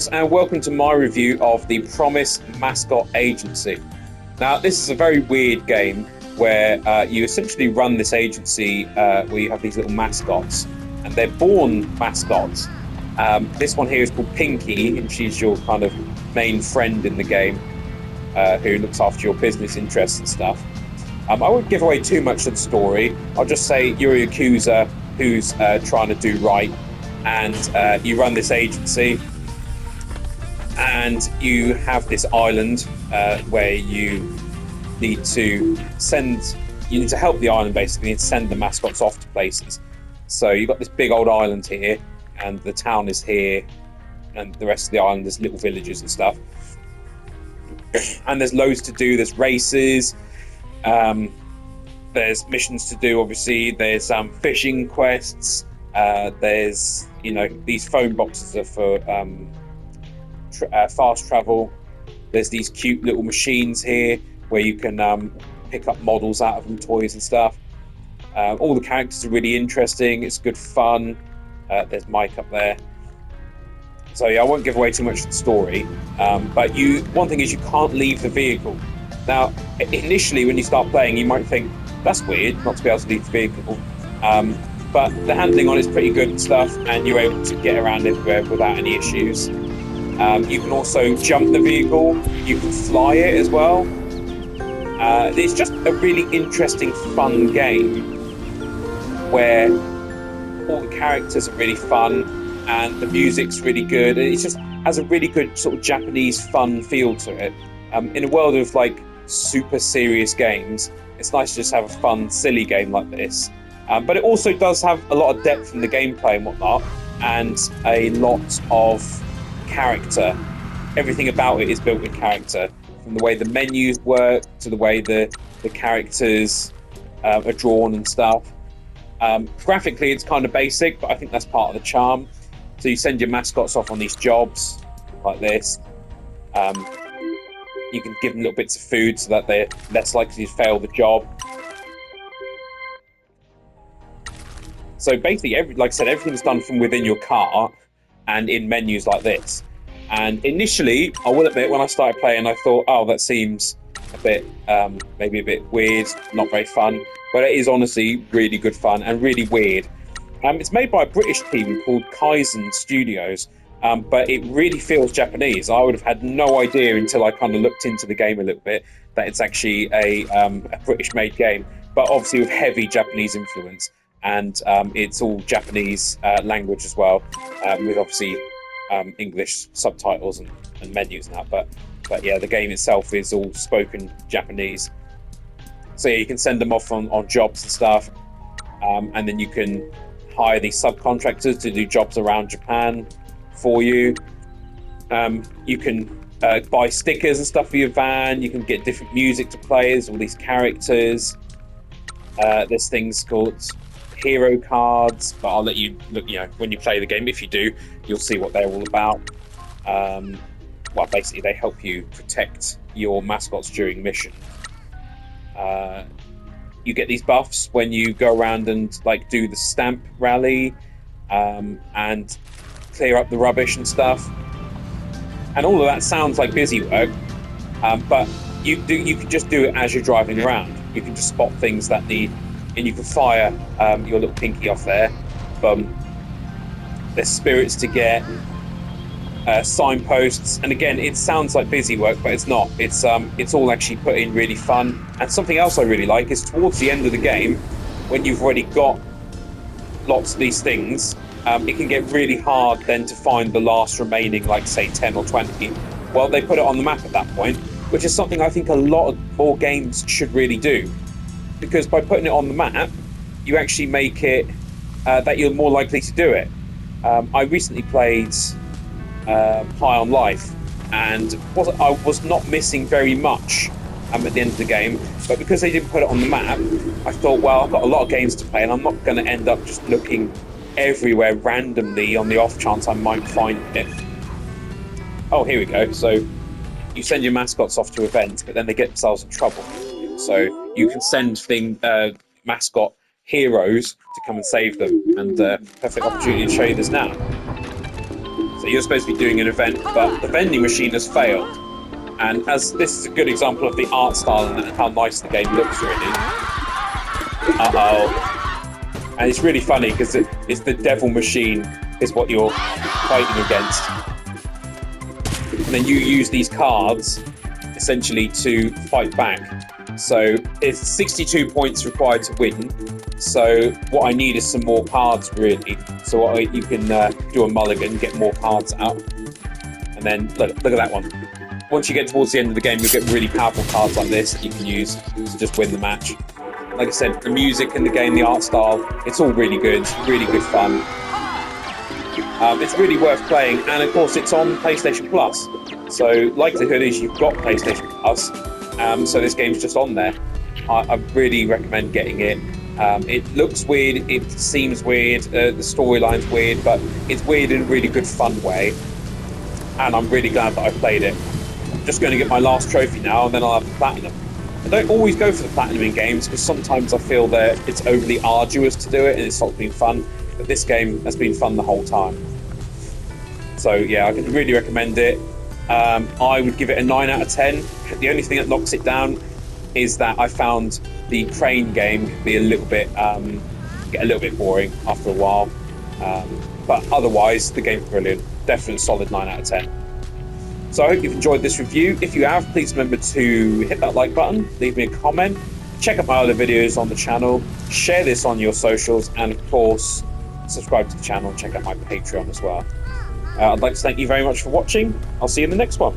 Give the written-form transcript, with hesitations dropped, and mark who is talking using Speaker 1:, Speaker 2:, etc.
Speaker 1: folks, and welcome to my review of the Promise Mascot Agency. Now, this is a very weird game where you essentially run this agency where you have these little mascots, and they're born mascots. This one here is called Pinky, and she's your kind of main friend in the game who looks after your business interests and stuff. I won't give away too much of the story. I'll just say you're a Yakuza who's trying to do right, and you run this agency, and you have this island where you need to help the island, basically, and send the mascots off to places. So you've got this big old island here, and the town is here, and the rest of the island is little villages and stuff. And there's loads to do. There's races, there's missions to do, obviously. There's fishing quests. There's, these phone boxes are for fast travel. There's these cute little machines here where you can pick up models out of them, toys and stuff. All the characters are really interesting. It's good fun. There's Mike up there. So yeah, I won't give away too much of the story. But one thing is you can't leave the vehicle. Now, initially when you start playing, you might think that's weird not to be able to leave the vehicle. But the handling on it is pretty good and stuff, and you're able to get around everywhere without any issues. You can also jump the vehicle. You can fly it as well. It's just a really interesting, fun game where all the characters are really fun and the music's really good. It just has a really good sort of Japanese fun feel to it. In a world of like super serious games, it's nice to just have a fun, silly game like this. But it also does have a lot of depth in the gameplay and whatnot, and a lot of character. Everything about it is built with character, from the way the menus work to the way the characters are drawn and stuff. Graphically, it's kind of basic, but I think that's part of the charm. So you send your mascots off on these jobs like this. You can give them little bits of food so that they're less likely to fail the job. So basically, like I said, everything's done from within your car and in menus like this. And initially, I will admit, when I started playing, I thought, oh, that seems a bit, maybe a bit weird, not very fun. But it is honestly really good fun and really weird. It's made by a British team called Kaizen Studios, but it really feels Japanese. I would have had no idea until I kind of looked into the game a little bit that it's actually a British-made game, but obviously with heavy Japanese influence. And it's all Japanese language as well, with obviously English subtitles and menus and that. But yeah, the game itself is all spoken Japanese. So yeah, you can send them off on jobs and stuff, and then you can hire these subcontractors to do jobs around Japan for you. You can buy stickers and stuff for your van. You can get different music to play as all these characters. There's things called hero cards, but I'll let you look, when you play the game. If you do, you'll see what they're all about. Well, basically they help you protect your mascots during mission. You get these buffs when you go around and like do the stamp rally, and clear up the rubbish and stuff. And all of that sounds like busy work, but you can just do it as you're driving around. You can just spot things that need, and you can fire your little Pinky off there. There's spirits to get, signposts, and again, it sounds like busy work, but it's not. It's all actually put in really fun. And something else I really like is towards the end of the game, when you've already got lots of these things, it can get really hard then to find the last remaining, like say 10 or 20. Well, they put it on the map at that point, which is something I think a lot of more games should really do, because by putting it on the map, you actually make it that you're more likely to do it. I recently played High on Life, and I was not missing very much at the end of the game, but because they didn't put it on the map, I thought, well, I've got a lot of games to play, and I'm not going to end up just looking everywhere randomly on the off chance I might find it. Oh, here we go. So you send your mascots off to events, but then they get themselves in trouble. So you can send mascot heroes to come and save them, and perfect opportunity to show you this now. So you're supposed to be doing an event, but the vending machine has failed. And as this is a good example of the art style and how nice the game looks, really. And it's really funny because it's the devil machine is what you're fighting against. And then you use these cards essentially to fight back. So it's 62 points required to win. So what I need is some more cards, really. So you can do a mulligan, get more cards out. And then look at that one. Once you get towards the end of the game, you'll get really powerful cards like this that you can use to just win the match. Like I said, the music in the game, the art style, it's all really good. It's really good fun. It's really worth playing, and of course it's on PlayStation Plus. So likelihood is you've got PlayStation Plus, so this game's just on there. I really recommend getting it. It looks weird, it seems weird, the storyline's weird, but it's weird in a really good fun way. And I'm really glad that I played it. I'm just going to get my last trophy now, and then I'll have the platinum. I don't always go for the platinum in games because sometimes I feel that it's overly arduous to do it and it's not been fun. But this game has been fun the whole time. So yeah, I can really recommend it. I would give it a 9 out of 10. The only thing that knocks it down is that I found the crane game can be a little bit get a little bit boring after a while. But otherwise, the game's brilliant. Definitely solid 9 out of 10. So I hope you've enjoyed this review. If you have, please remember to hit that like button, leave me a comment, check out my other videos on the channel, share this on your socials, and of course, subscribe to the channel and check out my Patreon as well. I'd like to thank you very much for watching. I'll see you in the next one.